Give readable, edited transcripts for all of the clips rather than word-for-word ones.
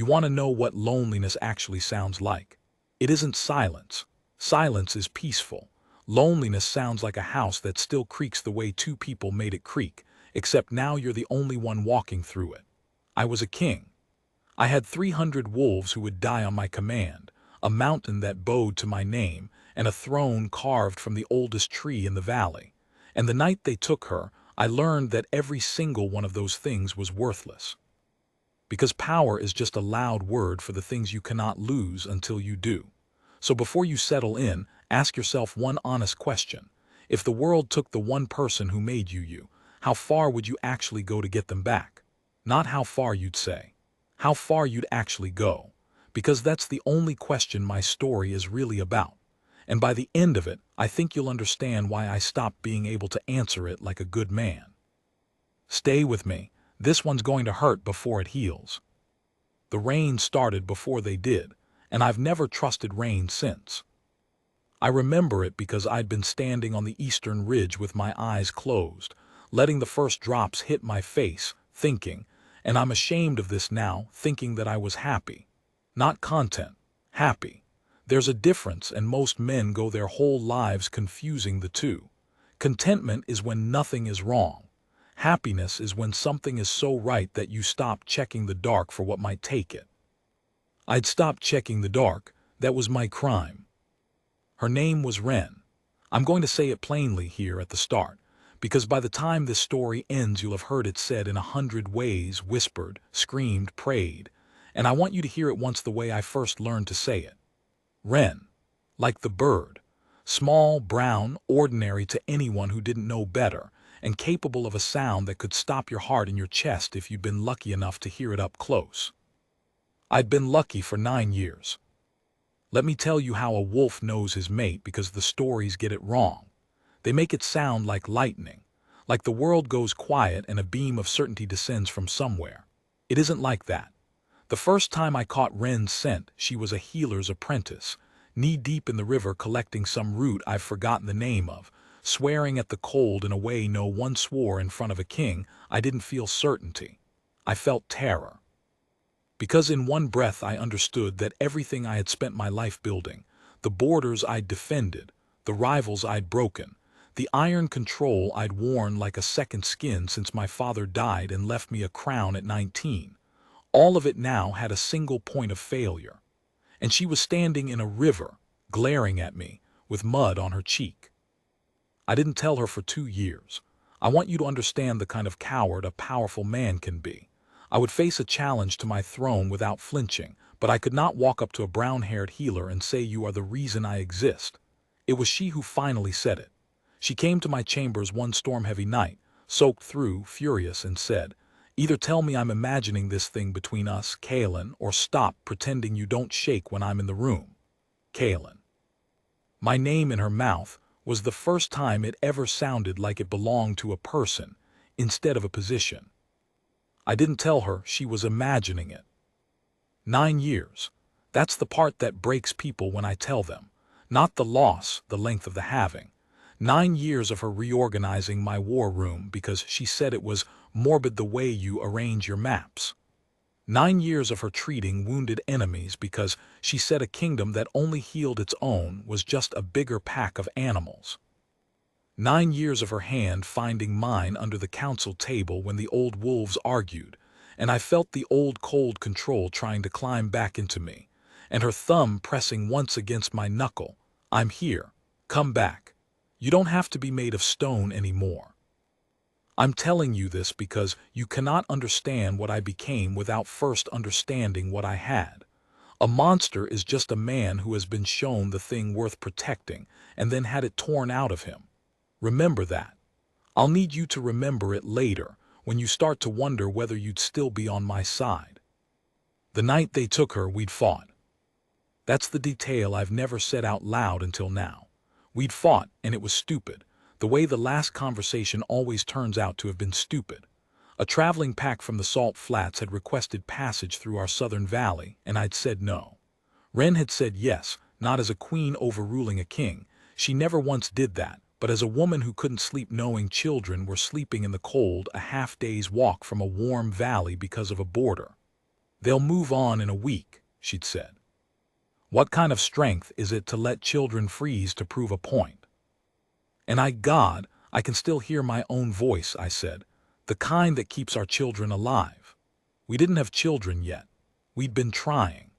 You want to know what loneliness actually sounds like. It isn't silence. Silence is peaceful. Loneliness sounds like a house that still creaks the way two people made it creak, except now you're the only one walking through it. I was a king. I had 300 wolves who would die on my command, a mountain that bowed to my name, and a throne carved from the oldest tree in the valley. And the night they took her, I learned that every single one of those things was worthless. Because power is just a loud word for the things you cannot lose until you do. So before you settle in, ask yourself one honest question. If the world took the one person who made you, how far would you actually go to get them back? Not how far you'd say. How far you'd actually go. Because that's the only question my story is really about. And by the end of it, I think you'll understand why I stopped being able to answer it like a good man. Stay with me. This one's going to hurt before it heals. The rain started before they did, and I've never trusted rain since. I remember it because I'd been standing on the eastern ridge with my eyes closed, letting the first drops hit my face, thinking, and I'm ashamed of this now, thinking that I was happy. Not content, happy. There's a difference, and most men go their whole lives confusing the two. Contentment is when nothing is wrong. Happiness is when something is so right that you stop checking the dark for what might take it. I'd stopped checking the dark. That was my crime. Her name was Wren. I'm going to say it plainly here at the start, because by the time this story ends you'll have heard it said in 100 ways, whispered, screamed, prayed, and I want you to hear it once the way I first learned to say it. Wren, like the bird, small, brown, ordinary to anyone who didn't know better, and capable of a sound that could stop your heart in your chest if you'd been lucky enough to hear it up close. I'd been lucky for 9 years. Let me tell you how a wolf knows his mate, because the stories get it wrong. They make it sound like lightning, like the world goes quiet and a beam of certainty descends from somewhere. It isn't like that. The first time I caught Wren's scent, she was a healer's apprentice, knee-deep in the river collecting some root I've forgotten the name of, swearing at the cold in a way no one swore in front of a king. I didn't feel certainty. I felt terror. Because in one breath I understood that everything I had spent my life building, the borders I'd defended, the rivals I'd broken, the iron control I'd worn like a second skin since my father died and left me a crown at 19, all of it now had a single point of failure. And she was standing in a river, glaring at me, with mud on her cheek. I didn't tell her for 2 years. I want you to understand the kind of coward a powerful man can be. I would face a challenge to my throne without flinching, but I could not walk up to a brown-haired healer and say you are the reason I exist. It was she who finally said it. She came to my chambers one storm-heavy night, soaked through, furious, and said, "Either tell me I'm imagining this thing between us, Kaelin, or stop pretending you don't shake when I'm in the room." Kaelin. My name in her mouth was the first time it ever sounded like it belonged to a person instead of a position. I didn't tell her she was imagining it. 9 years. That's the part that breaks people when I tell them. Not the loss, the length of the having. 9 years of her reorganizing my war room because she said it was morbid the way you arrange your maps. 9 years of her treating wounded enemies because she said a kingdom that only healed its own was just a bigger pack of animals. 9 years of her hand finding mine under the council table when the old wolves argued, and I felt the old cold control trying to climb back into me, and her thumb pressing once against my knuckle. "I'm here. Come back. You don't have to be made of stone anymore." I'm telling you this because you cannot understand what I became without first understanding what I had. A monster is just a man who has been shown the thing worth protecting and then had it torn out of him. Remember that. I'll need you to remember it later, when you start to wonder whether you'd still be on my side. The night they took her, we'd fought. That's the detail I've never said out loud until now. We'd fought, and it was stupid, the way the last conversation always turns out to have been stupid. A traveling pack from the Salt Flats had requested passage through our southern valley, and I'd said no. Wren had said yes, not as a queen overruling a king. She never once did that, but as a woman who couldn't sleep knowing children were sleeping in the cold a half-day's walk from a warm valley because of a border. "They'll move on in a week," she'd said. "What kind of strength is it to let children freeze to prove a point?" And God, I can still hear my own voice, I said. "The kind that keeps our children alive." We didn't have children yet. We'd been trying.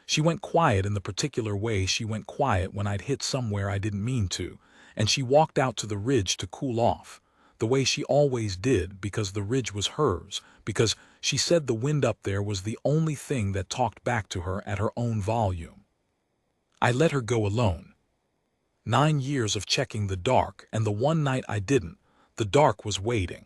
She went quiet in the particular way she went quiet when I'd hit somewhere I didn't mean to, and she walked out to the ridge to cool off, the way she always did, because the ridge was hers, because she said the wind up there was the only thing that talked back to her at her own volume. I let her go alone. 9 years of checking the dark, and the one night I didn't, the dark was waiting.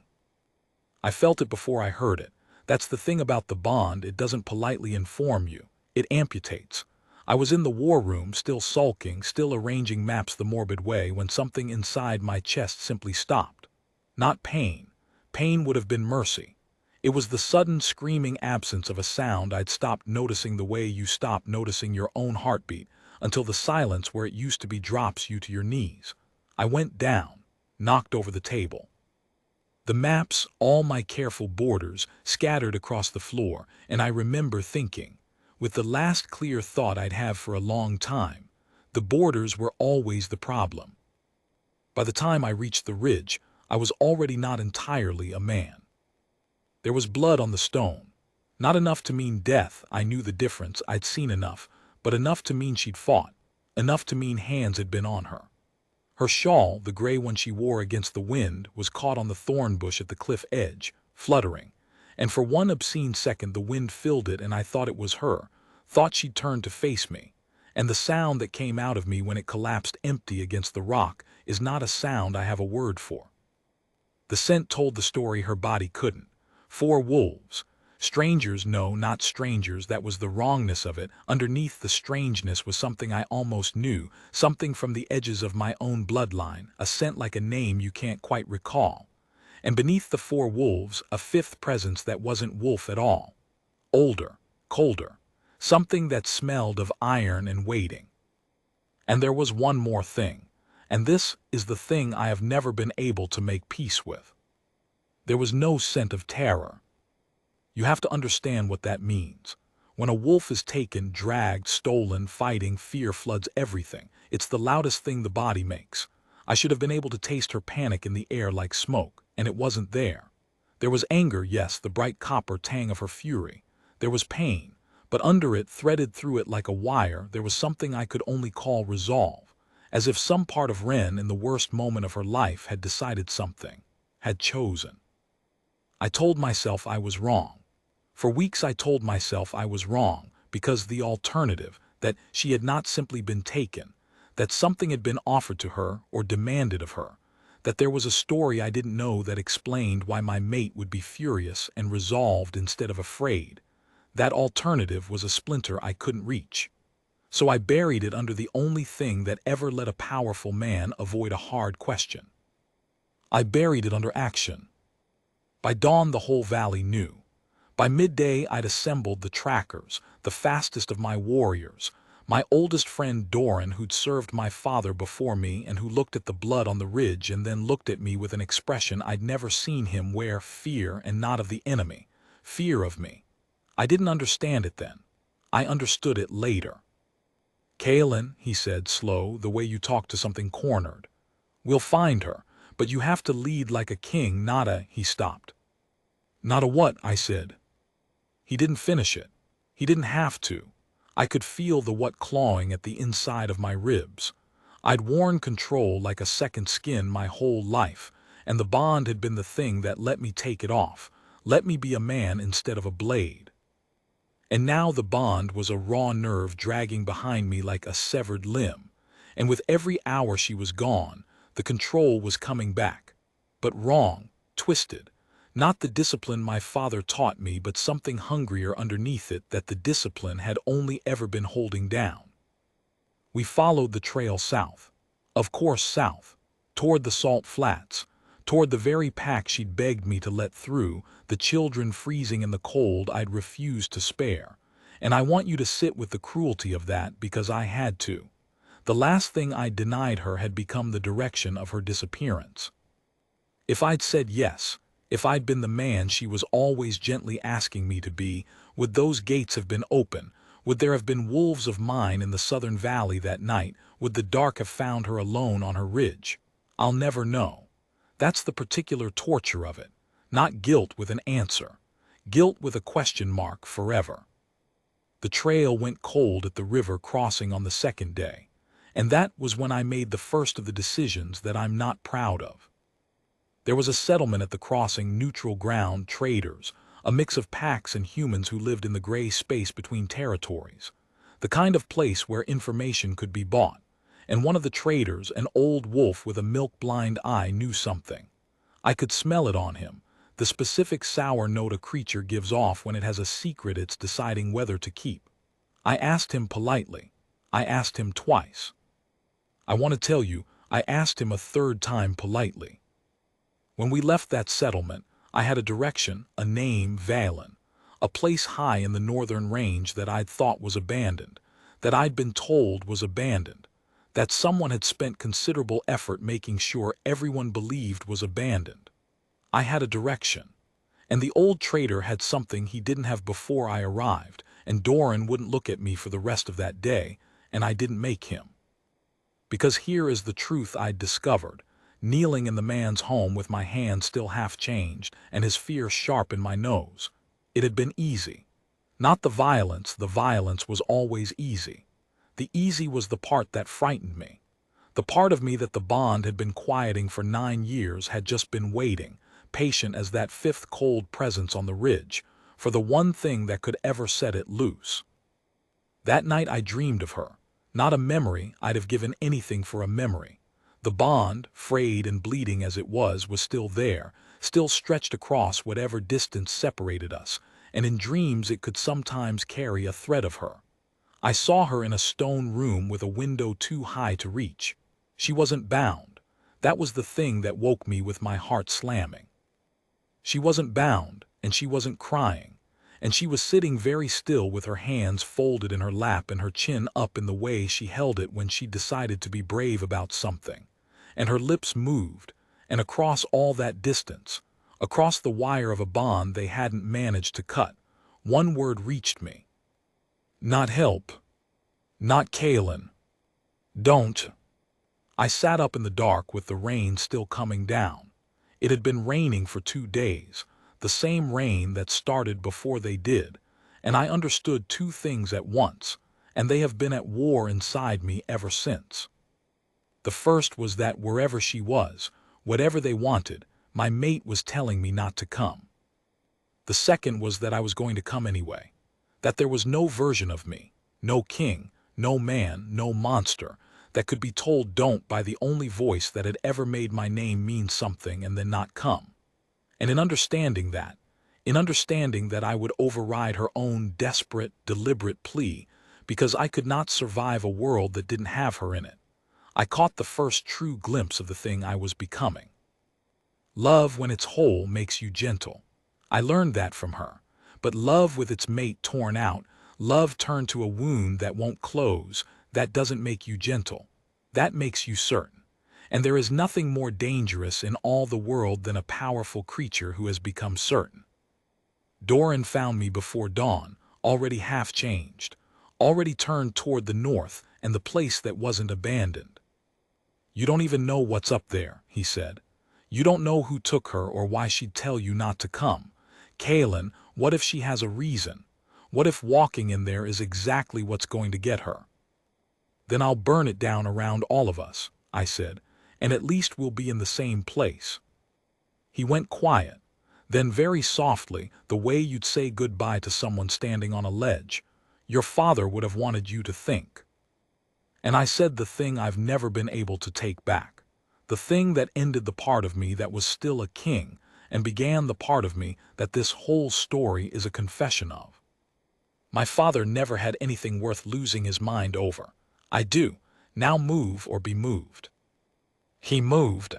I felt it before I heard it. That's the thing about the bond, it doesn't politely inform you, it amputates. I was in the war room, still sulking, still arranging maps the morbid way, when something inside my chest simply stopped. Not pain. Pain would have been mercy. It was the sudden screaming absence of a sound. I'd stopped noticing the way you stop noticing your own heartbeat, until the silence where it used to be drops you to your knees. I went down, knocked over the table. The maps, all my careful borders, scattered across the floor, and I remember thinking, with the last clear thought I'd have for a long time, the borders were always the problem. By the time I reached the ridge, I was already not entirely a man. There was blood on the stone. Not enough to mean death, I knew the difference, I'd seen enough, but enough to mean she'd fought, enough to mean hands had been on her. Her shawl, the gray one she wore against the wind, was caught on the thorn bush at the cliff edge, fluttering, and for one obscene second the wind filled it and I thought it was her, thought she'd turned to face me, and the sound that came out of me when it collapsed empty against the rock is not a sound I have a word for. The scent told the story her body couldn't. 4 wolves. Strangers, no, not strangers, that was the wrongness of it. Underneath the strangeness was something I almost knew, something from the edges of my own bloodline, a scent like a name you can't quite recall. And beneath the 4 wolves, a 5th presence that wasn't wolf at all. Older, colder, something that smelled of iron and waiting. And there was one more thing, and this is the thing I have never been able to make peace with. There was no scent of terror. You have to understand what that means. When a wolf is taken, dragged, stolen, fighting, fear floods everything. It's the loudest thing the body makes. I should have been able to taste her panic in the air like smoke, and it wasn't there. There was anger, yes, the bright copper tang of her fury. There was pain, but under it, threaded through it like a wire, there was something I could only call resolve, as if some part of Wren in the worst moment of her life had decided something, had chosen. I told myself I was wrong. For weeks I told myself I was wrong, because the alternative, that she had not simply been taken, that something had been offered to her or demanded of her, that there was a story I didn't know that explained why my mate would be furious and resolved instead of afraid. That alternative was a splinter I couldn't reach. So I buried it under the only thing that ever let a powerful man avoid a hard question. I buried it under action. By dawn the whole valley knew. By midday I'd assembled the trackers, the fastest of my warriors, my oldest friend Doran, who'd served my father before me and who looked at the blood on the ridge and then looked at me with an expression I'd never seen him wear, fear, and not of the enemy, fear of me. I didn't understand it then. I understood it later. "Kaelin," he said, slow, the way you talk to something cornered. "We'll find her, but you have to lead like a king, not a—" He stopped. "Not a what?" I said. He didn't finish it. He didn't have to. I could feel the what clawing at the inside of my ribs. I'd worn control like a second skin my whole life, and the bond had been the thing that let me take it off, let me be a man instead of a blade. And now the bond was a raw nerve dragging behind me like a severed limb, and with every hour she was gone, the control was coming back. But wrong, twisted. Not the discipline my father taught me, but something hungrier underneath it that the discipline had only ever been holding down. We followed the trail south. Of course south. Toward the salt flats. Toward the very pack she'd begged me to let through, the children freezing in the cold I'd refused to spare. And I want you to sit with the cruelty of that because I had to. The last thing I'd denied her had become the direction of her disappearance. If I'd said yes, if I'd been the man she was always gently asking me to be, Would those gates have been open? Would there have been wolves of mine in the southern valley that night? Would the dark have found her alone on her ridge? I'll never know. That's the particular torture of it. Not guilt with an answer. Guilt with a question mark forever. The trail went cold at the river crossing on the second day, and that was when I made the first of the decisions that I'm not proud of. There was a settlement at the crossing, neutral ground, traders, a mix of packs and humans who lived in the gray space between territories, the kind of place where information could be bought, and one of the traders, an old wolf with a milk-blind eye, knew something. I could smell it on him, the specific sour note a creature gives off when it has a secret it's deciding whether to keep. I asked him politely. I asked him twice. I want to tell you, I asked him a third time politely. When we left that settlement, I had a direction, a name, Valen, a place high in the northern range that I'd thought was abandoned, that I'd been told was abandoned, that someone had spent considerable effort making sure everyone believed was abandoned. I had a direction, and the old trader had something he didn't have before I arrived, and Doran wouldn't look at me for the rest of that day, and I didn't make him. Because here is the truth I'd discovered, kneeling in the man's home with my hand still half changed and his fear sharp in my nose. It had been easy. Not the violence was always easy. The easy was the part that frightened me. The part of me that the bond had been quieting for 9 years had just been waiting, patient as that fifth cold presence on the ridge, for the one thing that could ever set it loose. That night I dreamed of her. Not a memory. I'd have given anything for a memory. The bond, frayed and bleeding as it was still there, still stretched across whatever distance separated us, and in dreams it could sometimes carry a thread of her. I saw her in a stone room with a window too high to reach. She wasn't bound. That was the thing that woke me with my heart slamming. She wasn't bound, and she wasn't crying, and she was sitting very still with her hands folded in her lap and her chin up in the way she held it when she decided to be brave about something. And her lips moved, and across all that distance, across the wire of a bond they hadn't managed to cut, one word reached me. Not help. Not Kalen. Don't. I sat up in the dark with the rain still coming down. It had been raining for 2 days, the same rain that started before they did, and I understood 2 things at once, and they have been at war inside me ever since. The first was that wherever she was, whatever they wanted, my mate was telling me not to come. The second was that I was going to come anyway, that there was no version of me, no king, no man, no monster, that could be told don't by the only voice that had ever made my name mean something and then not come. And in understanding that I would override her own desperate, deliberate plea, because I could not survive a world that didn't have her in it, I caught the first true glimpse of the thing I was becoming. Love, when it's whole, makes you gentle. I learned that from her. But love with its mate torn out, love turned to a wound that won't close, that doesn't make you gentle. That makes you certain. And there is nothing more dangerous in all the world than a powerful creature who has become certain. Doran found me before dawn, already half changed, already turned toward the north and the place that wasn't abandoned. You don't even know what's up there, he said. You don't know who took her or why she'd tell you not to come. Kalen, what if she has a reason? What if walking in there is exactly what's going to get her? Then I'll burn it down around all of us, I said, and at least we'll be in the same place. He went quiet. Then very softly, the way you'd say goodbye to someone standing on a ledge. Your father would have wanted you to think. And I said the thing I've never been able to take back. The thing that ended the part of me that was still a king and began the part of me that this whole story is a confession of. My father never had anything worth losing his mind over. I do. Now move or be moved. He moved.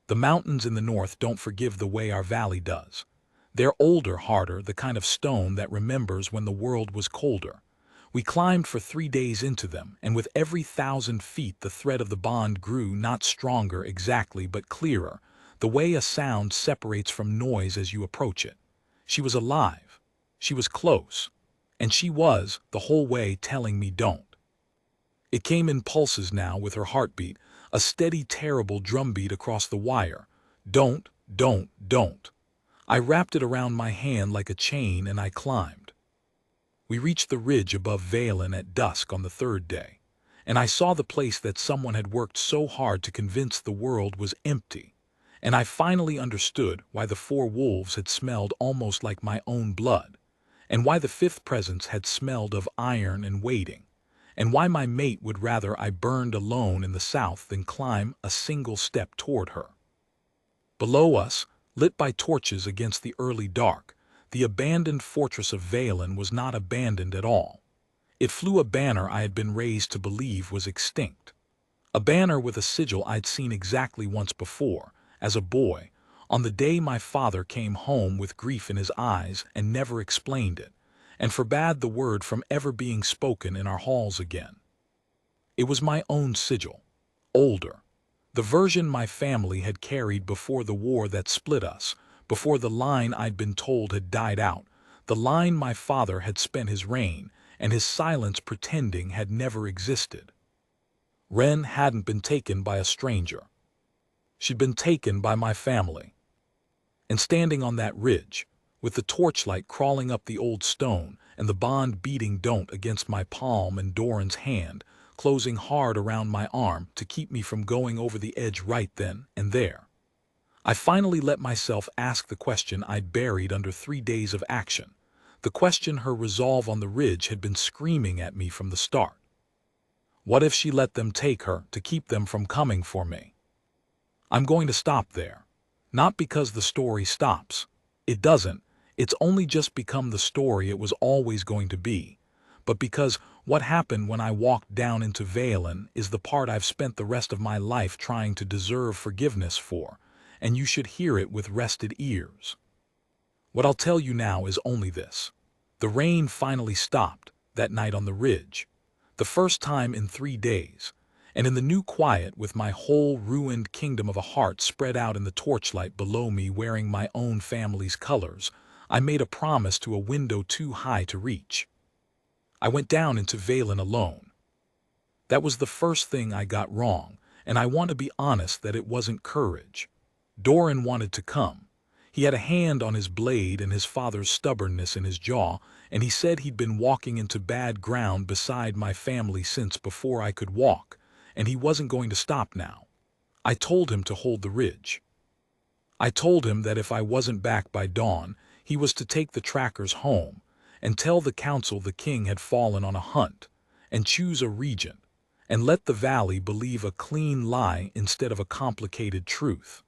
The mountains in the north don't forgive the way our valley does. They're older, harder, the kind of stone that remembers when the world was colder. We climbed for 3 days into them, and with every 1,000 feet the thread of the bond grew, not stronger exactly, but clearer, the way a sound separates from noise as you approach it. She was alive. She was close, and she was, the whole way, telling me don't. It came in pulses now with her heartbeat, a steady, terrible drumbeat across the wire. Don't, don't, don't. I wrapped it around my hand like a chain and I climbed. We reached the ridge above Valen at dusk on the third day, and I saw the place that someone had worked so hard to convince the world was empty, and I finally understood why the 4 wolves had smelled almost like my own blood, and why the 5th presence had smelled of iron and waiting, and why my mate would rather I burned alone in the south than climb a single step toward her. Below us, lit by torches against the early dark, the abandoned fortress of Valen was not abandoned at all. It flew a banner I had been raised to believe was extinct. A banner with a sigil I'd seen exactly once before, as a boy, on the day my father came home with grief in his eyes and never explained it, and forbade the word from ever being spoken in our halls again. It was my own sigil, older, the version my family had carried before the war that split us, before the line I'd been told had died out, the line my father had spent his reign and his silence pretending had never existed. Wren hadn't been taken by a stranger. She'd been taken by my family. And standing on that ridge, with the torchlight crawling up the old stone and the bond beating don't against my palm and Doran's hand, closing hard around my arm to keep me from going over the edge right then and there, I finally let myself ask the question I'd buried under 3 days of action, the question her resolve on the ridge had been screaming at me from the start. What if she let them take her to keep them from coming for me? I'm going to stop there. Not because the story stops. It doesn't. It's only just become the story it was always going to be. But because what happened when I walked down into Valen is the part I've spent the rest of my life trying to deserve forgiveness for, and you should hear it with rested ears. What I'll tell you now is only this. The rain finally stopped that night on the ridge, the first time in 3 days, and in the new quiet with my whole ruined kingdom of a heart spread out in the torchlight below me wearing my own family's colors, I made a promise to a window too high to reach. I went down into Valen alone. That was the first thing I got wrong, and I want to be honest that it wasn't courage. Doran wanted to come. He had a hand on his blade and his father's stubbornness in his jaw, and he said he'd been walking into bad ground beside my family since before I could walk, and he wasn't going to stop now. I told him to hold the ridge. I told him that if I wasn't back by dawn, he was to take the trackers home, and tell the council the king had fallen on a hunt, and choose a regent, and let the valley believe a clean lie instead of a complicated truth.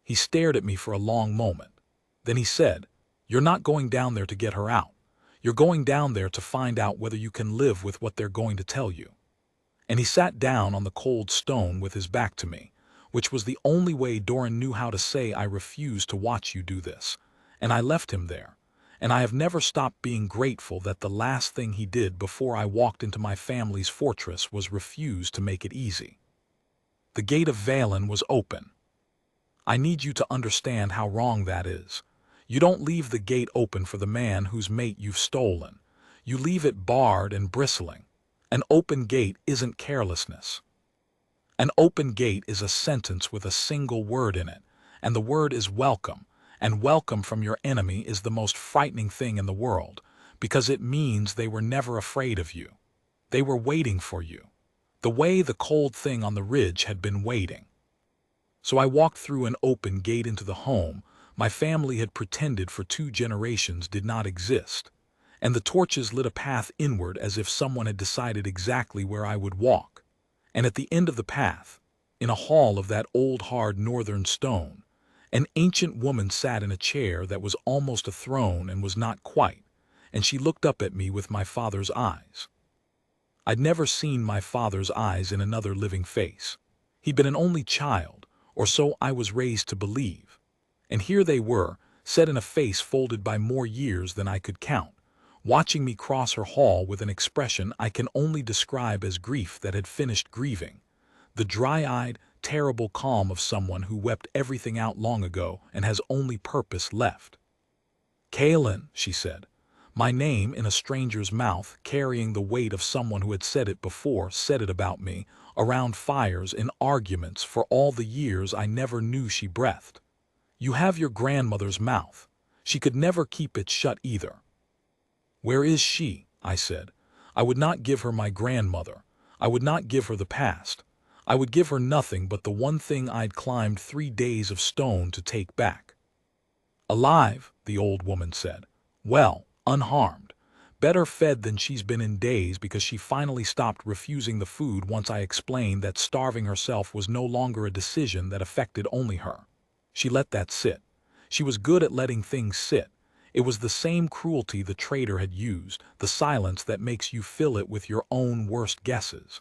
He stared at me for a long moment. Then he said, "You're not going down there to get her out. You're going down there to find out whether you can live with what they're going to tell you." And he sat down on the cold stone with his back to me, which was the only way Doran knew how to say I refuse to watch you do this, and I left him there. And I have never stopped being grateful that the last thing he did before I walked into my family's fortress was refuse to make it easy. The gate of Valen was open. I need you to understand how wrong that is. You don't leave the gate open for the man whose mate you've stolen. You leave it barred and bristling. An open gate isn't carelessness. An open gate is a sentence with a single word in it, and the word is welcome. And welcome from your enemy is the most frightening thing in the world, because it means they were never afraid of you. They were waiting for you, the way the cold thing on the ridge had been waiting. So I walked through an open gate into the home my family had pretended for 2 generations did not exist, and the torches lit a path inward as if someone had decided exactly where I would walk. And at the end of the path, in a hall of that old hard northern stone, an ancient woman sat in a chair that was almost a throne and was not quite, and she looked up at me with my father's eyes. I'd never seen my father's eyes in another living face. He'd been an only child, or so I was raised to believe. And here they were, set in a face folded by more years than I could count, watching me cross her hall with an expression I can only describe as grief that had finished grieving, the dry-eyed, terrible calm of someone who wept everything out long ago and has only purpose left. "Kaelin," she said, My name in a stranger's mouth, carrying the weight of someone who had said it before, said it about me, around fires, in arguments, for all the years I never knew she breathed. You have your grandmother's mouth. She could never keep it shut either. Where is she? I said. I would not give her my grandmother. I would not give her the past. I would give her nothing but the one thing I'd climbed 3 days of stone to take back. Alive, the old woman said. Well, unharmed. Better fed than she's been in days, because she finally stopped refusing the food once I explained that starving herself was no longer a decision that affected only her. She let that sit. She was good at letting things sit. It was the same cruelty the traitor had used, the silence that makes you fill it with your own worst guesses.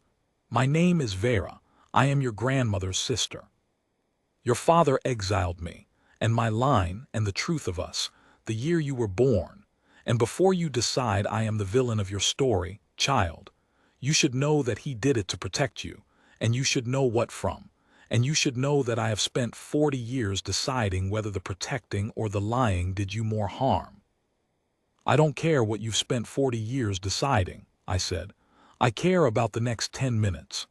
My name is Vera. I am your grandmother's sister. Your father exiled me, and my line, and the truth of us, the year you were born. And before you decide I am the villain of your story, child, you should know that he did it to protect you, and you should know what from. And you should know that I have spent 40 years deciding whether the protecting or the lying did you more harm. I don't care what you've spent 40 years deciding, I said. I care about the next 10 minutes.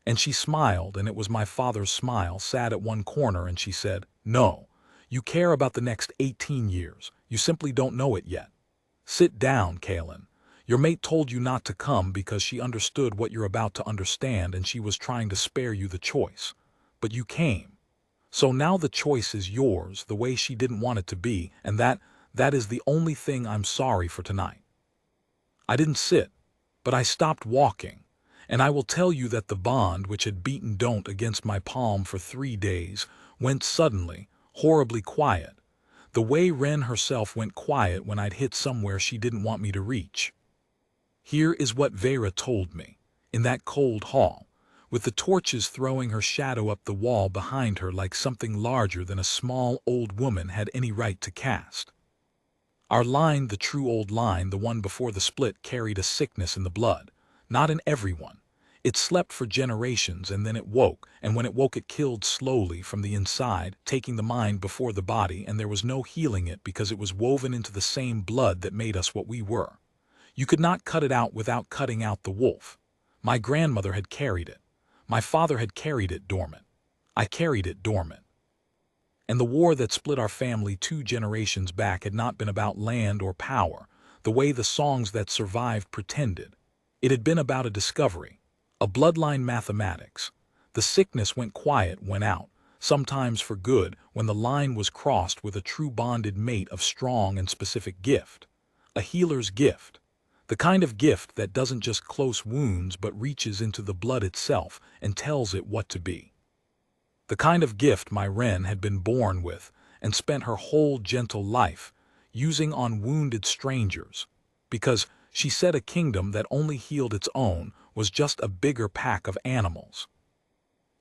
And she smiled, and it was my father's smile, sat at one corner, and she said, No, you care about the next 18 years. You simply don't know it yet. Sit down, Kaylin. Your mate told you not to come because she understood what you're about to understand, and she was trying to spare you the choice. But you came. So now the choice is yours, the way she didn't want it to be, and that is the only thing I'm sorry for tonight. I didn't sit, but I stopped walking, and I will tell you that the bond which had beaten don't against my palm for 3 days went suddenly, horribly quiet, the way Wren herself went quiet when I'd hit somewhere she didn't want me to reach. Here is what Vera told me, in that cold hall, with the torches throwing her shadow up the wall behind her like something larger than a small old woman had any right to cast. Our line, the true old line, the one before the split, carried a sickness in the blood, not in everyone. It slept for generations, and then it woke, and when it woke it killed slowly from the inside, taking the mind before the body, and there was no healing it because it was woven into the same blood that made us what we were. You could not cut it out without cutting out the wolf. My grandmother had carried it. My father had carried it dormant. I carried it dormant. And the war that split our family 2 generations back had not been about land or power, the way the songs that survived pretended. It had been about a discovery, a bloodline mathematics. The sickness went quiet, went out, sometimes for good, when the line was crossed with a true bonded mate of strong and specific gift. A healer's gift. The kind of gift that doesn't just close wounds but reaches into the blood itself and tells it what to be. The kind of gift my Wren had been born with and spent her whole gentle life using on wounded strangers, because she said a kingdom that only healed its own was just a bigger pack of animals.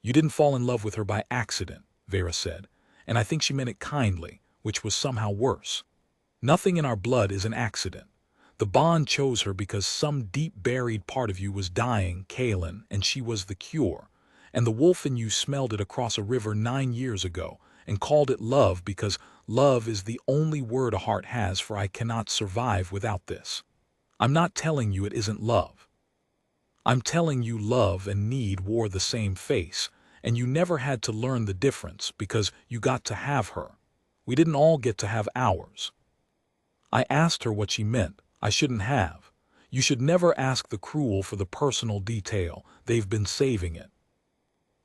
You didn't fall in love with her by accident, Vera said, and I think she meant it kindly, which was somehow worse. Nothing in our blood is an accident. The bond chose her because some deep-buried part of you was dying, Kaylin, and she was the cure. And the wolf in you smelled it across a river 9 years ago and called it love, because love is the only word a heart has, for I cannot survive without this. I'm not telling you it isn't love. I'm telling you love and need wore the same face, and you never had to learn the difference because you got to have her. We didn't all get to have ours. I asked her what she meant. I shouldn't have. You should never ask the cruel for the personal detail. They've been saving it.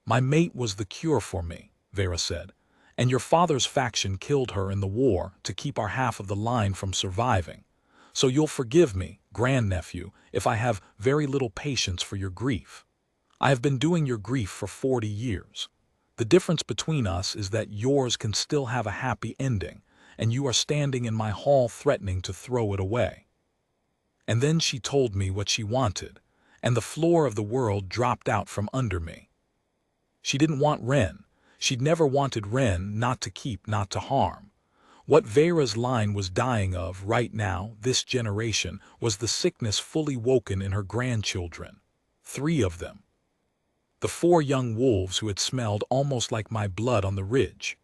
My mate was the cure for me, Vera said, and your father's faction killed her in the war to keep our half of the line from surviving. So you'll forgive me, grandnephew, if I have very little patience for your grief. I have been doing your grief for 40 years. The difference between us is that yours can still have a happy ending, and you are standing in my hall threatening to throw it away. And then she told me what she wanted, and the floor of the world dropped out from under me. She didn't want Wren. She'd never wanted Wren, not to keep, not to harm. What Vera's line was dying of right now, this generation, was the sickness fully woken in her grandchildren. 3 of them. The 4 young wolves who had smelled almost like my blood on the ridge.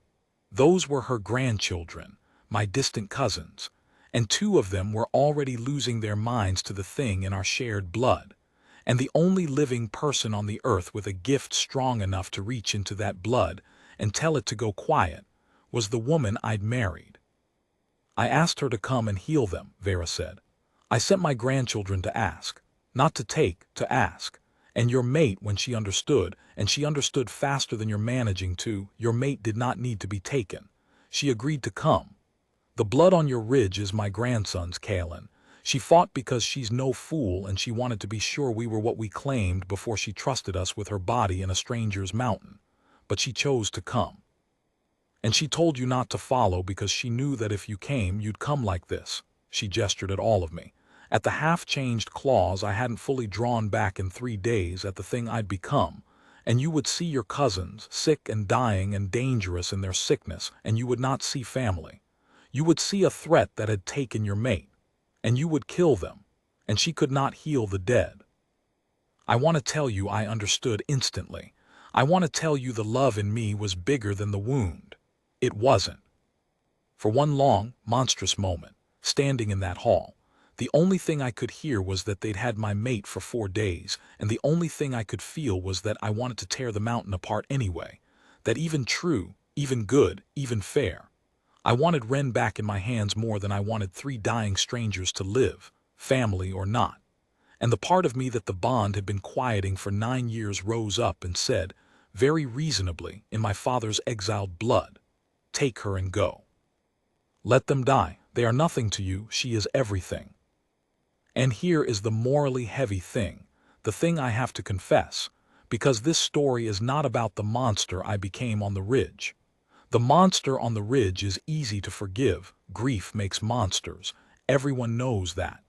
Those were her grandchildren, my distant cousins. and 2 of them were already losing their minds to the thing in our shared blood. And the only living person on the earth with a gift strong enough to reach into that blood and tell it to go quiet was the woman I'd married. I asked her to come and heal them, Vera said. I sent my grandchildren to ask, not to take, to ask. And your mate, when she understood, and she understood faster than you're managing to, your mate did not need to be taken. She agreed to come. The blood on your ridge is my grandson's, Kaelin. She fought because she's no fool and she wanted to be sure we were what we claimed before she trusted us with her body in a stranger's mountain. But she chose to come. And she told you not to follow because she knew that if you came, you'd come like this. She gestured at all of me. At the half-changed claws I hadn't fully drawn back in 3 days at the thing I'd become. And you would see your cousins, sick and dying and dangerous in their sickness, and you would not see family. You would see a threat that had taken your mate, and you would kill them, and she could not heal the dead. I want to tell you I understood instantly. I want to tell you the love in me was bigger than the wound. It wasn't. For one long, monstrous moment, standing in that hall, the only thing I could hear was that they'd had my mate for 4 days, and the only thing I could feel was that I wanted to tear the mountain apart anyway. That even true, even good, even fair. I wanted Ren back in my hands more than I wanted 3 dying strangers to live, family or not. And the part of me that the bond had been quieting for 9 years rose up and said, very reasonably, in my father's exiled blood, take her and go. Let them die. They are nothing to you. She is everything. And here is the morally heavy thing, the thing I have to confess, because this story is not about the monster I became on the ridge. The monster on the ridge is easy to forgive. Grief makes monsters. Everyone knows that.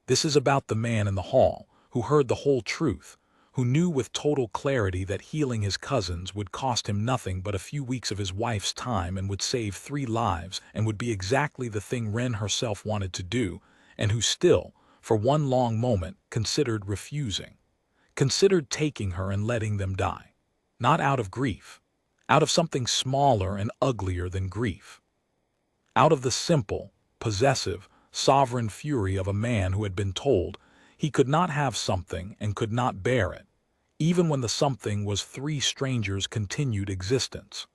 This is about the man in the hall, who heard the whole truth, who knew with total clarity that healing his cousins would cost him nothing but a few weeks of his wife's time and would save 3 lives and would be exactly the thing Ren herself wanted to do, and who still, for one long moment, considered refusing. Considered taking her and letting them die. Not out of grief. Out of something smaller and uglier than grief. Out of the simple, possessive, sovereign fury of a man who had been told he could not have something and could not bear it, even when the something was 3 strangers' continued existence.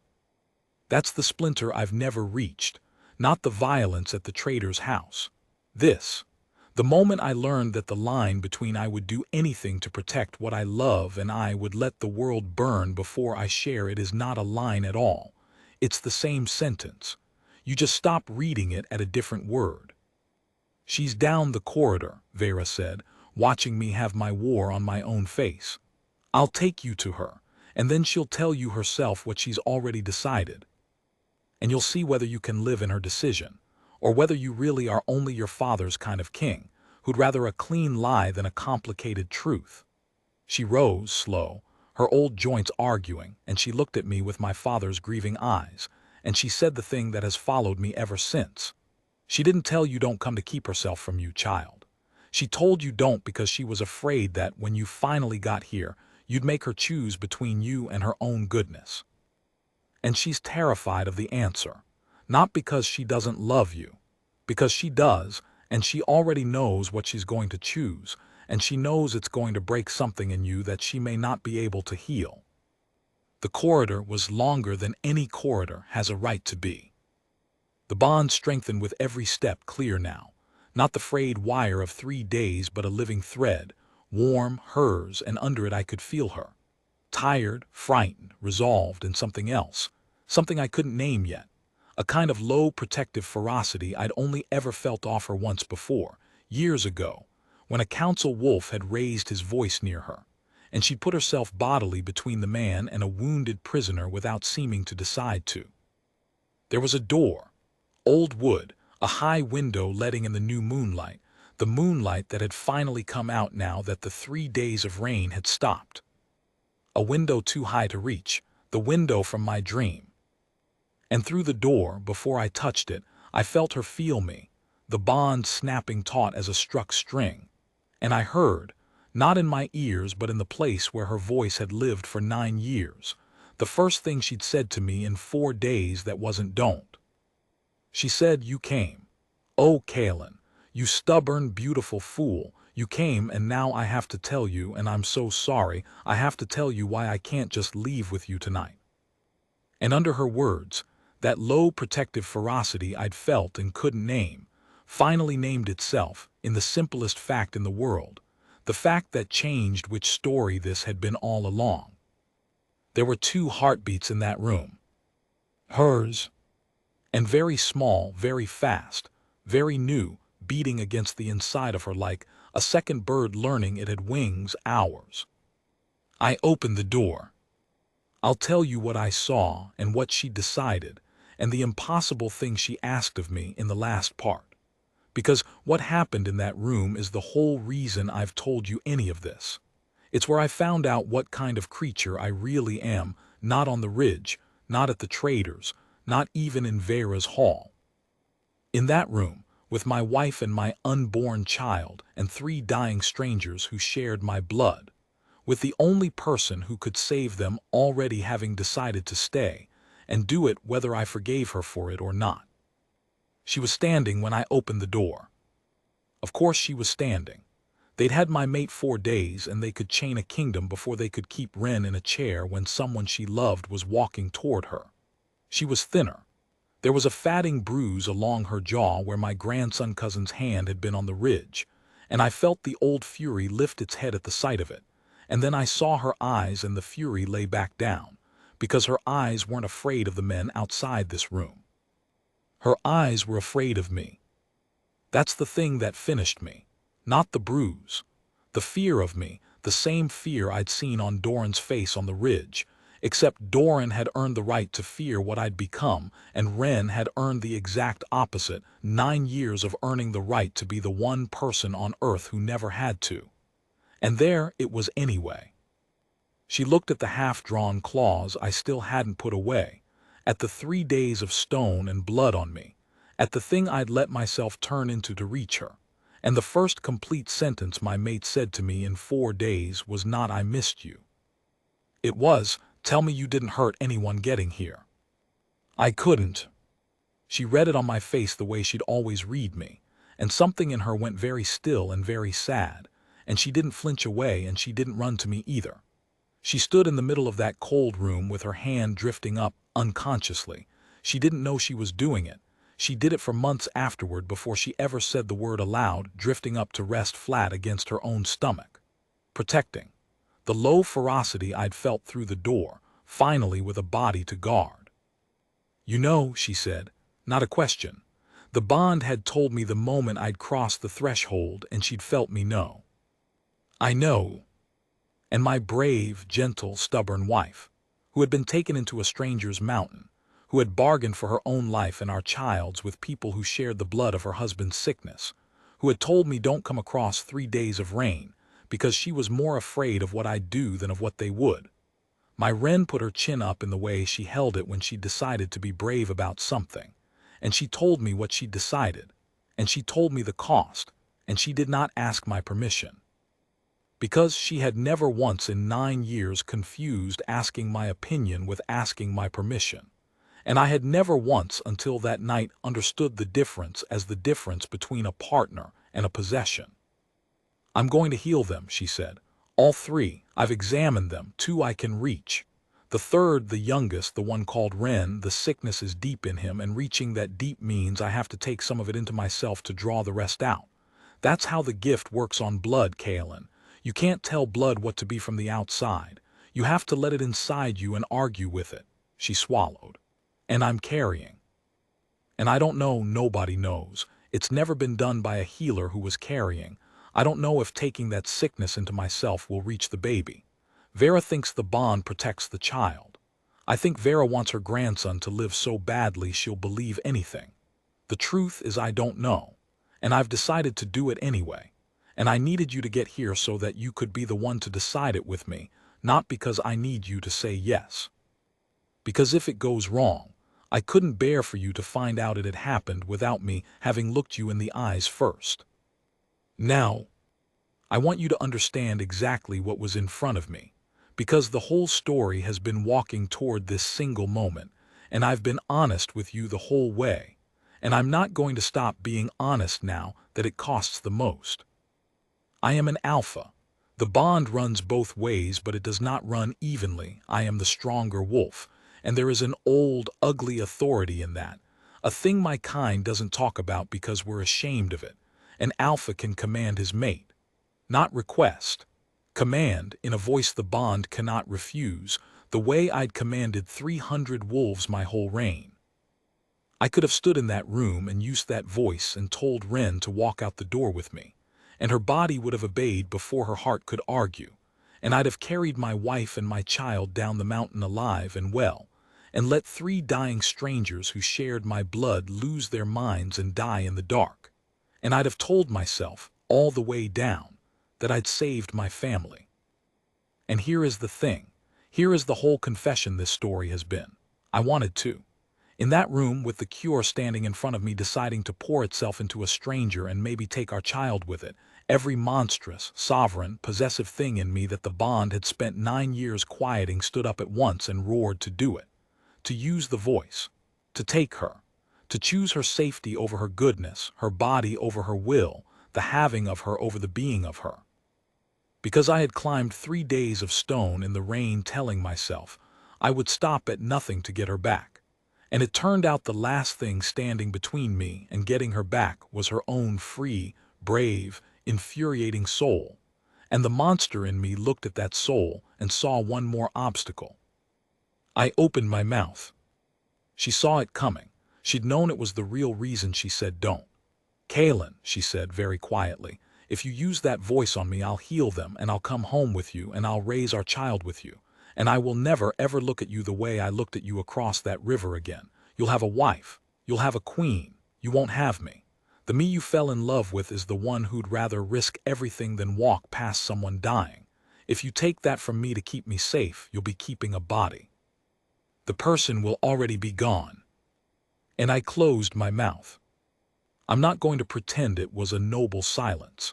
That's the splinter I've never reached, not the violence at the trader's house. This, the moment I learned that the line between I would do anything to protect what I love and I would let the world burn before I share it is not a line at all. It's the same sentence. You just stop reading it at a different word. She's down the corridor, Vera said, watching me have my war on my own face. I'll take you to her, and then she'll tell you herself what she's already decided. And you'll see whether you can live in her decision, or whether you really are only your father's kind of king, who'd rather a clean lie than a complicated truth. She rose, slow, her old joints arguing, and she looked at me with my father's grieving eyes, and she said the thing that has followed me ever since. She didn't tell you don't come to keep herself from you, child. She told you don't because she was afraid that when you finally got here, you'd make her choose between you and her own goodness. And she's terrified of the answer, not because she doesn't love you, because she does, and she already knows what she's going to choose, and she knows it's going to break something in you that she may not be able to heal. The corridor was longer than any corridor has a right to be. The bond strengthened with every step clear now, not the frayed wire of 3 days but a living thread, warm, hers, and under it I could feel her. Tired, frightened, resolved, and something else, something I couldn't name yet, a kind of low protective ferocity I'd only ever felt off her once before, years ago, when a council wolf had raised his voice near her, and she'd put herself bodily between the man and a wounded prisoner without seeming to decide to. There was a door. Old wood, a high window letting in the new moonlight, the moonlight that had finally come out now that the 3 days of rain had stopped. A window too high to reach, the window from my dream. And through the door, before I touched it, I felt her feel me, the bond snapping taut as a struck string. And I heard, not in my ears but in the place where her voice had lived for 9 years, the first thing she'd said to me in 4 days that wasn't don't. She said, "You came. Oh, Kalen, you stubborn, beautiful fool. You came and now I have to tell you, and I'm so sorry, I have to tell you why I can't just leave with you tonight. And under her words, that low protective ferocity I'd felt and couldn't name, finally named itself in the simplest fact in the world, the fact that changed which story this had been all along. There were two heartbeats in that room. Hers, and very small, very fast, very new, beating against the inside of her like a second bird learning it had wings. Ours. I opened the door. I'll tell you what I saw and what she decided and the impossible thing she asked of me in the last part. Because what happened in that room is the whole reason I've told you any of this. It's where I found out what kind of creature I really am, not on the ridge, not at the traders, not even in Vera's hall. In that room, with my wife and my unborn child and 3 dying strangers who shared my blood, with the only person who could save them already having decided to stay, and do it whether I forgave her for it or not. She was standing when I opened the door. Of course she was standing. They'd had my mate 4 days and they could chain a kingdom before they could keep Wren in a chair when someone she loved was walking toward her. She was thinner. There was a fatting bruise along her jaw where my grandson cousin's hand had been on the ridge, and I felt the old fury lift its head at the sight of it, and then I saw her eyes and the fury lay back down, because her eyes weren't afraid of the men outside this room. Her eyes were afraid of me. That's the thing that finished me, not the bruise. The fear of me, the same fear I'd seen on Doran's face on the ridge, except Doran had earned the right to fear what I'd become, and Wren had earned the exact opposite, 9 years of earning the right to be the one person on earth who never had to. And there it was anyway. She looked at the half-drawn claws I still hadn't put away, at the 3 days of stone and blood on me, at the thing I'd let myself turn into to reach her, and the first complete sentence my mate said to me in 4 days was not "I missed you." It was, "Tell me you didn't hurt anyone getting here." I couldn't. She read it on my face the way she'd always read me, and something in her went very still and very sad, and she didn't flinch away and she didn't run to me either. She stood in the middle of that cold room with her hand drifting up, unconsciously. She didn't know she was doing it. She did it for months afterward before she ever said the word aloud, drifting up to rest flat against her own stomach. Protecting. The low ferocity I'd felt through the door, finally with a body to guard. "You know," she said, not a question. The bond had told me the moment I'd crossed the threshold and she'd felt me know. I know. And my brave, gentle, stubborn wife, who had been taken into a stranger's mountain, who had bargained for her own life and our child's with people who shared the blood of her husband's sickness, who had told me don't come across 3 days of rain, because she was more afraid of what I'd do than of what they would. My Wren put her chin up in the way she held it when she decided to be brave about something, and she told me what she'd decided, and she told me the cost, and she did not ask my permission. Because she had never once in 9 years confused asking my opinion with asking my permission, and I had never once until that night understood the difference as the difference between a partner and a possession. "I'm going to heal them," she said. "All 3, I've examined them, 2 I can reach. The 3rd, the youngest, the one called Wren, the sickness is deep in him, and reaching that deep means I have to take some of it into myself to draw the rest out. That's how the gift works on blood, Kaelin. You can't tell blood what to be from the outside. You have to let it inside you and argue with it." She swallowed. "And I'm carrying. And I don't know, nobody knows. It's never been done by a healer who was carrying. I don't know if taking that sickness into myself will reach the baby. Vera thinks the bond protects the child. I think Vera wants her grandson to live so badly she'll believe anything. The truth is I don't know. And I've decided to do it anyway. And I needed you to get here so that you could be the one to decide it with me, not because I need you to say yes. Because if it goes wrong, I couldn't bear for you to find out it had happened without me having looked you in the eyes first. Now, I want you to understand exactly what was in front of me, because the whole story has been walking toward this single moment, and I've been honest with you the whole way. and I'm not going to stop being honest now that it costs the most. I am an alpha. The bond runs both ways, but it does not run evenly. I am the stronger wolf, and there is an old, ugly authority in that, a thing my kind doesn't talk about because we're ashamed of it. An alpha can command his mate, not request. Command, in a voice the bond cannot refuse, the way I'd commanded 300 wolves my whole reign. I could have stood in that room and used that voice and told Wren to walk out the door with me, and her body would have obeyed before her heart could argue, and I'd have carried my wife and my child down the mountain alive and well, and let 3 dying strangers who shared my blood lose their minds and die in the dark. And I'd have told myself, all the way down, that I'd saved my family. And here is the thing. Here is the whole confession this story has been. I wanted to. In that room with the cure standing in front of me deciding to pour itself into a stranger and maybe take our child with it, every monstrous, sovereign, possessive thing in me that the bond had spent 9 years quieting stood up at once and roared to do it. To use the voice. To take her. To choose her safety over her goodness, her body over her will, the having of her over the being of her. Because I had climbed 3 days of stone in the rain telling myself I would stop at nothing to get her back. And it turned out the last thing standing between me and getting her back was her own free, brave, infuriating soul. And the monster in me looked at that soul and saw one more obstacle. I opened my mouth. She saw it coming. She'd known it was the real reason she said don't. "Kaylin," she said very quietly, "if you use that voice on me, I'll heal them and I'll come home with you and I'll raise our child with you. And I will never ever look at you the way I looked at you across that river again. You'll have a wife. You'll have a queen. You won't have me. The me you fell in love with is the one who'd rather risk everything than walk past someone dying. If you take that from me to keep me safe, you'll be keeping a body. The person will already be gone." And I closed my mouth. I'm not going to pretend it was a noble silence.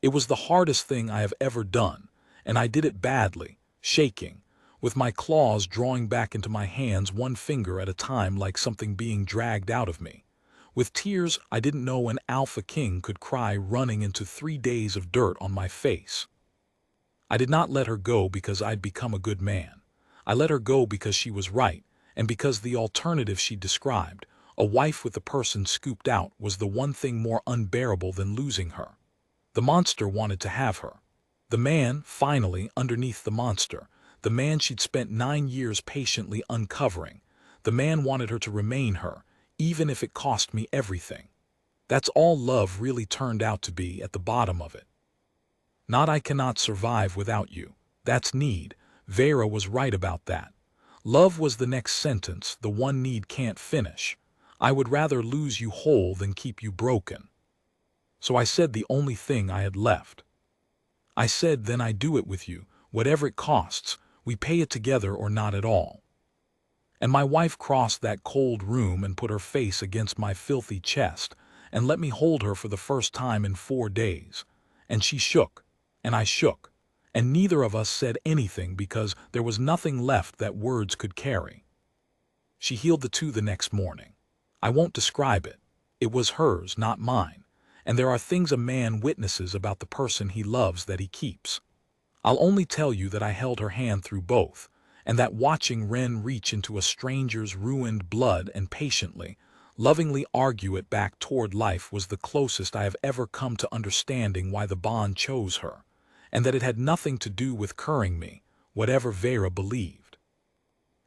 It was the hardest thing I have ever done, and I did it badly, shaking, with my claws drawing back into my hands 1 finger at a time like something being dragged out of me. With tears I didn't know an alpha king could cry running into 3 days of dirt on my face. I did not let her go because I'd become a good man. I let her go because she was right, and because the alternative she described, a wife with the person scooped out, was the one thing more unbearable than losing her. The monster wanted to have her. The man, finally, underneath the monster, the man she'd spent 9 years patiently uncovering, the man wanted her to remain her, even if it cost me everything. That's all love really turned out to be at the bottom of it. Not I cannot survive without you. That's need. Vera was right about that. Love was the next sentence, the one need can't finish. I would rather lose you whole than keep you broken. So I said the only thing I had left. I said, then I do it with you, whatever it costs, we pay it together or not at all. And my wife crossed that cold room and put her face against my filthy chest and let me hold her for the first time in 4 days. And she shook, and I shook, and neither of us said anything because there was nothing left that words could carry. She healed the 2 the next morning. I won't describe it. It was hers, not mine. And there are things a man witnesses about the person he loves that he keeps. I'll only tell you that I held her hand through both, and that watching Wren reach into a stranger's ruined blood and patiently, lovingly argue it back toward life was the closest I have ever come to understanding why the bond chose her, and that it had nothing to do with curing me, whatever Vera believed.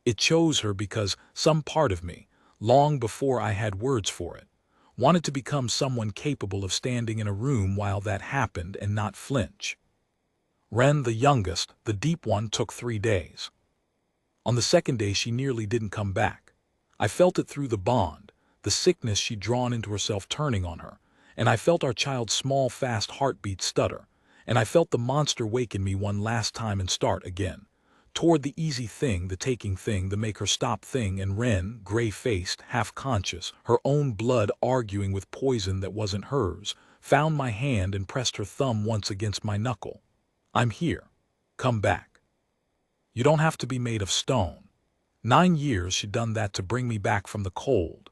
It chose her because some part of me, long before I had words for it, wanted to become someone capable of standing in a room while that happened and not flinch. Wren, the youngest, the deep one, took 3 days. On the 2nd day she nearly didn't come back. I felt it through the bond, the sickness she'd drawn into herself turning on her, and I felt our child's small fast heartbeat stutter, and I felt the monster wake in me one last time and start again. Toward the easy thing, the taking thing, the make her stop thing, and Wren, gray-faced, half-conscious, her own blood arguing with poison that wasn't hers, found my hand and pressed her thumb once against my knuckle. "I'm here. Come back. You don't have to be made of stone." 9 years she'd done that to bring me back from the cold.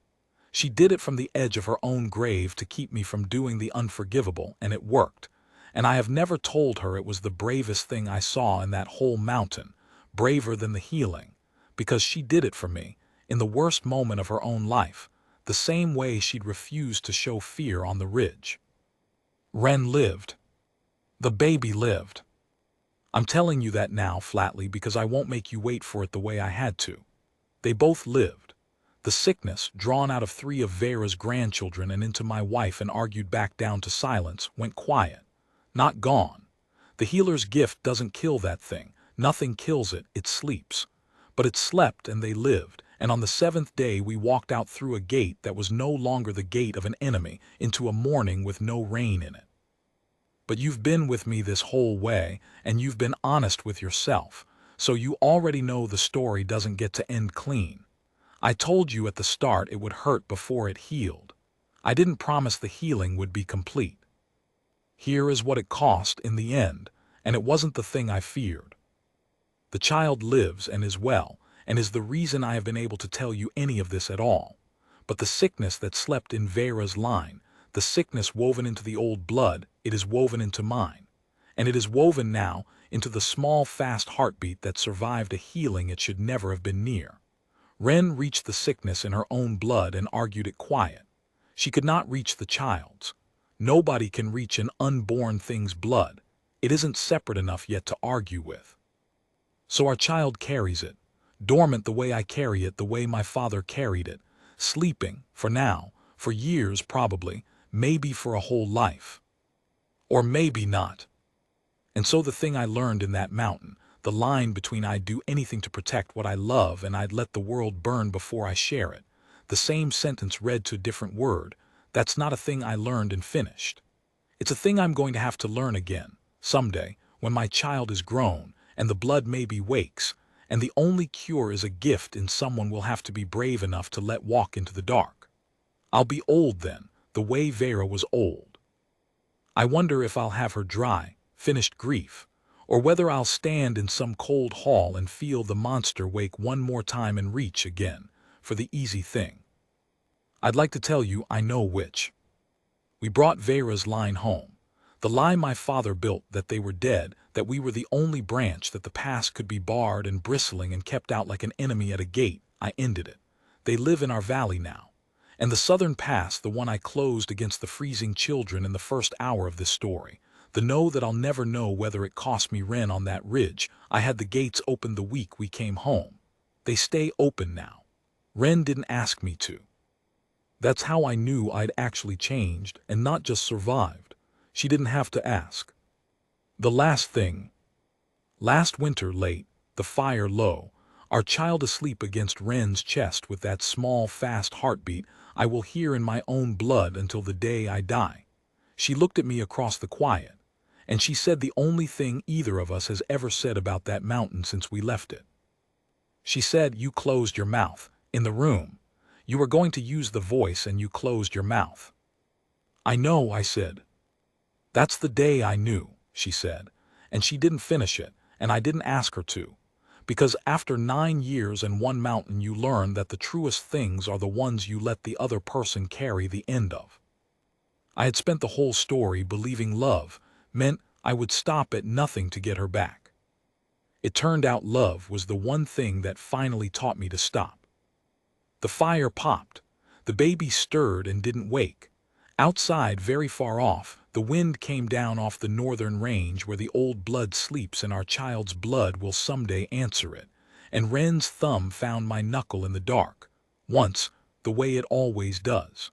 She did it from the edge of her own grave to keep me from doing the unforgivable, and it worked. And I have never told her it was the bravest thing I saw in that whole mountain, braver than the healing, because she did it for me, in the worst moment of her own life, the same way she'd refused to show fear on the ridge. Wren lived. The baby lived. I'm telling you that now flatly because I won't make you wait for it the way I had to. They both lived. The sickness, drawn out of 3 of Vera's grandchildren and into my wife and argued back down to silence, went quiet. Not gone. The healer's gift doesn't kill that thing. Nothing kills it, it sleeps. But it slept and they lived, and on the 7th day we walked out through a gate that was no longer the gate of an enemy into a morning with no rain in it. But you've been with me this whole way, and you've been honest with yourself, so you already know the story doesn't get to end clean. I told you at the start it would hurt before it healed. I didn't promise the healing would be complete. Here is what it cost in the end, and it wasn't the thing I feared. The child lives and is well, and is the reason I have been able to tell you any of this at all. But the sickness that slept in Vera's line, the sickness woven into the old blood, it is woven into mine. And it is woven now into the small, fast heartbeat that survived a healing it should never have been near. Wren reached the sickness in her own blood and argued it quiet. She could not reach the child's. Nobody can reach an unborn thing's blood. It isn't separate enough yet to argue with. So our child carries it, dormant the way I carry it, the way my father carried it, sleeping, for now, for years probably, maybe for a whole life. Or maybe not. And so the thing I learned in that mountain, the line between I'd do anything to protect what I love and I'd let the world burn before I share it, the same sentence read to a different word, that's not a thing I learned and finished. It's a thing I'm going to have to learn again, someday, when my child is grown, and the blood maybe wakes, and the only cure is a gift in someone will have to be brave enough to let walk into the dark. I'll be old then, the way Vera was old. I wonder if I'll have her dry, finished grief, or whether I'll stand in some cold hall and feel the monster wake one more time and reach again for the easy thing. I'd like to tell you I know which. We brought Vera's line home, the lie my father built that they were dead, that we were the only branch that the past could be barred and bristling and kept out like an enemy at a gate. I ended it. They live in our valley now. And the southern pass, the one I closed against the freezing children in the first hour of this story, the know that I'll never know whether it cost me Wren on that ridge, I had the gates open the week we came home. They stay open now. Wren didn't ask me to. That's how I knew I'd actually changed and not just survived. She didn't have to ask. The last thing. Last winter late, the fire low, our child asleep against Wren's chest with that small, fast heartbeat I will hear in my own blood until the day I die. She looked at me across the quiet, and she said the only thing either of us has ever said about that mountain since we left it. She said, "You closed your mouth, in the room. You were going to use the voice and you closed your mouth." "I know," I said. "That's the day I knew," she said, and she didn't finish it, and I didn't ask her to. Because after 9 years and one mountain you learn that the truest things are the ones you let the other person carry the end of. I had spent the whole story believing love meant I would stop at nothing to get her back. It turned out love was the one thing that finally taught me to stop. The fire popped. The baby stirred and didn't wake. Outside, very far off, the wind came down off the northern range where the old blood sleeps and our child's blood will someday answer it, and Wren's thumb found my knuckle in the dark, once, the way it always does.